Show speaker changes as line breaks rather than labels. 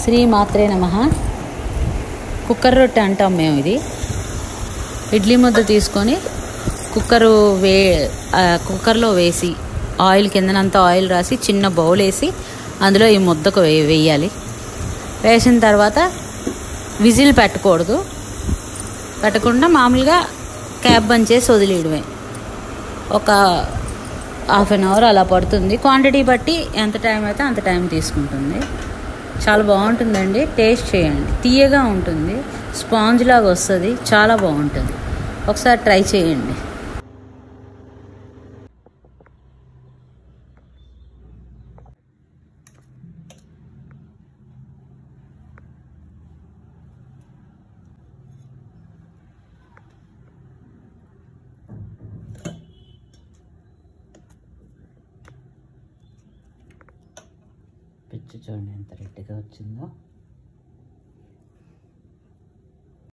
శ్రీ మాత్రే నమః. కుక్కర్ రొట్టె అంటాం మేము. ఇది ఇడ్లీ ముద్ద తీసుకొని కుక్కర్లో వేసి ఆయిల్ కిందనంతా ఆయిల్ రాసి చిన్న బౌల్ వేసి అందులో ఈ ముద్దకు వేయాలి. వేసిన తర్వాత విజిల్ పెట్టకుండా మామూలుగా క్యాప్ బంద్ చేసి వదిలేయడమే. ఒక హాఫ్ అన్ అవర్ అలా పడుతుంది. క్వాంటిటీ బట్టి ఎంత టైం అయితే అంత టైం తీసుకుంటుంది. చాలా బాగుంటుందండి. టేస్ట్ చేయండి. తీయగా ఉంటుంది, స్పాంజ్ లాగా వస్తుంది, చాలా బాగుంటుంది. ఒకసారి ట్రై చేయండి. పిచ్చి చూడండి ఎంత రెడ్డిగా వచ్చిందో.